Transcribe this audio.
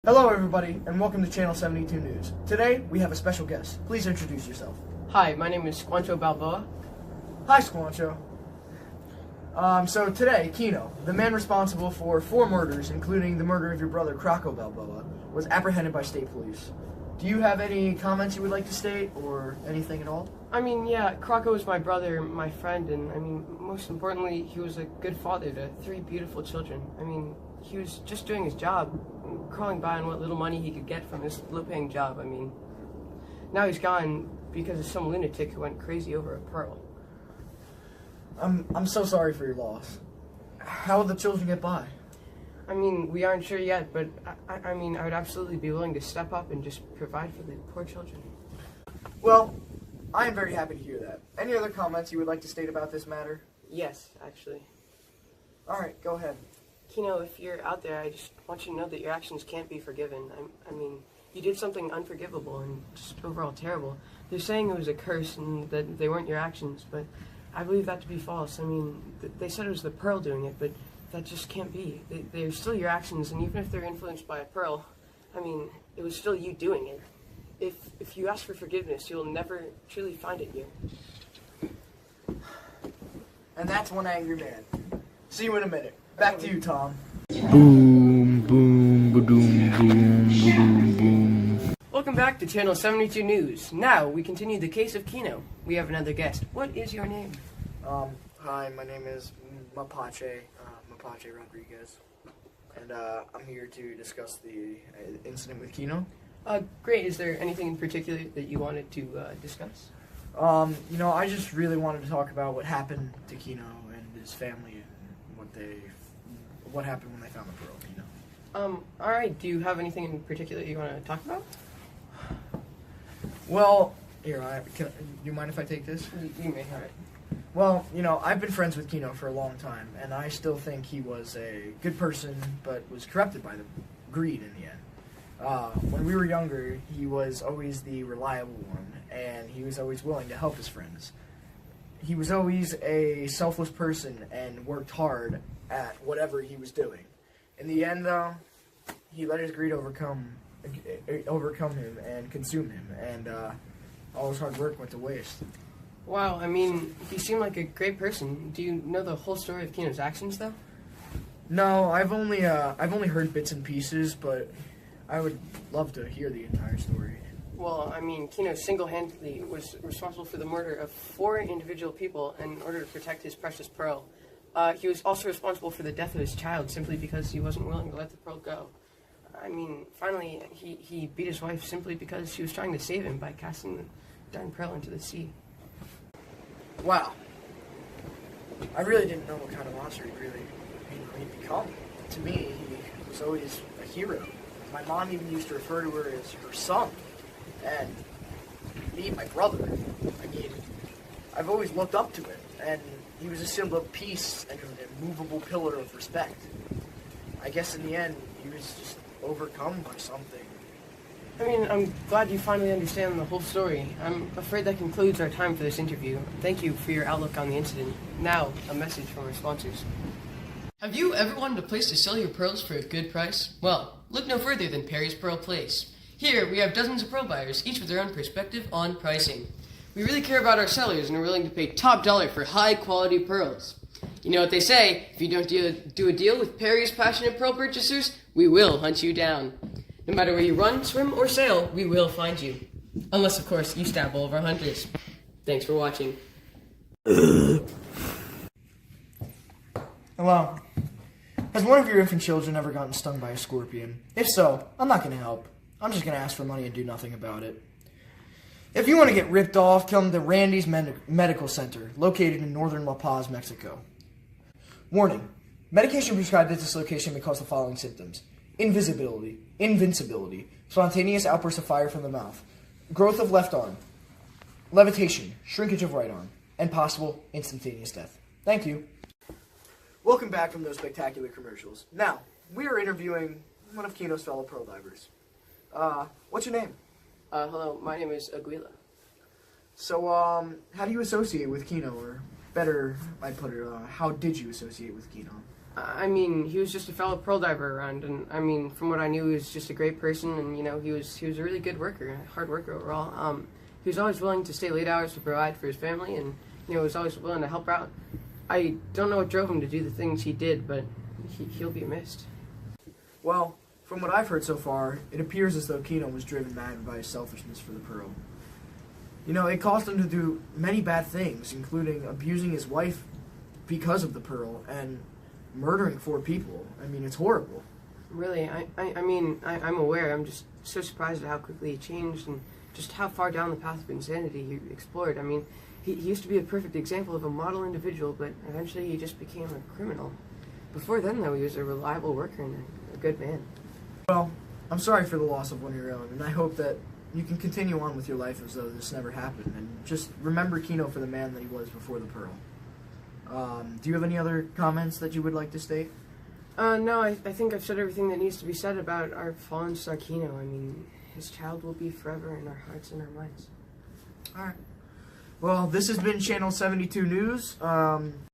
Hello everybody, and welcome to Channel 72 News. Today, we have a special guest. Please introduce yourself. Hi, my name is Squancho Balboa. Hi, Squancho. So today, Kino, the man responsible for 4 murders, including the murder of your brother, Croco Balboa, was apprehended by state police. Do you have any comments you would like to state, or anything at all? Yeah, Croco was my brother, my friend, and most importantly, he was a good father to 3 beautiful children. He was just doing his job, crawling by on what little money he could get from his low-paying job. Now he's gone because of some lunatic who went crazy over a pearl. I'm so sorry for your loss. How will the children get by? We aren't sure yet, but I would absolutely be willing to step up and just provide for the poor children. Well, I am very happy to hear that. Any other comments you would like to state about this matter? Yes, actually. Alright, go ahead. Kino, if you're out there, I just want you to know that your actions can't be forgiven. You did something unforgivable and just overall terrible. They're saying it was a curse and that they weren't your actions, but I believe that to be false. They said it was the pearl doing it, but that just can't be. They're still your actions, and even if they're influenced by a pearl, it was still you doing it. If you ask for forgiveness, you'll never truly find it here. And that's one angry man. See you in a minute. Back to you, Tom. Boom, boom, ba-doom, boom, ba-doom, boom. Welcome back to Channel 72 News. Now, we continue the case of Kino. We have another guest. What is your name? Hi, my name is Mapache Rodriguez. And, I'm here to discuss the incident with Kino. Great. Is there anything in particular that you wanted to discuss? I just really wanted to talk about what happened to Kino and his family and what happened when they found the pearl, Alright, do you have anything in particular you want to talk about? Well, here, do you mind if I take this? You may, alright. Well, I've been friends with Kino for a long time, and I still think he was a good person, but was corrupted by the greed in the end. When we were younger, he was always the reliable one, and he was always willing to help his friends. He was always a selfless person and worked hard at whatever he was doing. In the end, though, he let his greed overcome him and consume him, and all his hard work went to waste. Wow, he seemed like a great person. Do you know the whole story of Kino's actions, though? No, I've only heard bits and pieces, but I would love to hear the entire story. Well, Kino single-handedly was responsible for the murder of 4 individual people in order to protect his precious pearl. He was also responsible for the death of his child simply because he wasn't willing to let the pearl go. Finally, he beat his wife simply because she was trying to save him by casting the darn pearl into the sea. Wow. I really didn't know what kind of monster he'd become. To me, he was always a hero. My mom even used to refer to her as her son. And me, my brother, I've always looked up to him, and he was a symbol of peace and an immovable pillar of respect. I guess in the end, he was just overcome by something. I'm glad you finally understand the whole story. I'm afraid that concludes our time for this interview. Thank you for your outlook on the incident. Now, a message from our sponsors. Have you ever wanted a place to sell your pearls for a good price? Well, look no further than Perry's Pearl Place. Here, we have dozens of pearl buyers, each with their own perspective on pricing. We really care about our sellers and are willing to pay top dollar for high-quality pearls. You know what they say, if you don't do a deal with Perry's passionate pearl purchasers, we will hunt you down. No matter where you run, swim, or sail, we will find you. Unless, of course, you stab all of our hunters. Thanks for watching. Hello. Has one of your infant children ever gotten stung by a scorpion? If so, I'm not going to help. I'm just going to ask for money and do nothing about it. If you want to get ripped off, come to Randy's Medical Center, located in northern La Paz, Mexico. Warning. Medication prescribed at this location may cause the following symptoms. Invisibility, invincibility, spontaneous outbursts of fire from the mouth, growth of left arm, levitation, shrinkage of right arm, and possible instantaneous death. Thank you. Welcome back from those spectacular commercials. Now, we are interviewing one of Kino's fellow pearl divers. What's your name? Hello, my name is Aguila. So, how do you associate with Kino, or better, I put it, how did you associate with Kino? I mean, he was just a fellow pearl diver around, and I mean, from what I knew, he was just a great person, and you know, he was a really good worker, a hard worker overall. He was always willing to stay late hours to provide for his family, and you know, was always willing to help out. I don't know what drove him to do the things he did, but he'll be missed. Well, from what I've heard so far, it appears as though Kino was driven mad by his selfishness for the pearl. You know, it caused him to do many bad things, including abusing his wife because of the pearl and murdering 4 people. I mean, it's horrible. Really, I mean, I'm aware. I'm just so surprised at how quickly he changed and just how far down the path of insanity he explored. I mean, he used to be a perfect example of a model individual, but eventually he just became a criminal. Before then, though, he was a reliable worker and a good man. Well, I'm sorry for the loss of one of your own, and I hope that you can continue on with your life as though this never happened, and just remember Kino for the man that he was before the pearl. Do you have any other comments that you would like to state? No, I think I've said everything that needs to be said about our fallen star Kino. I mean, his child will be forever in our hearts and our minds. Alright. Well, this has been Channel 72 News.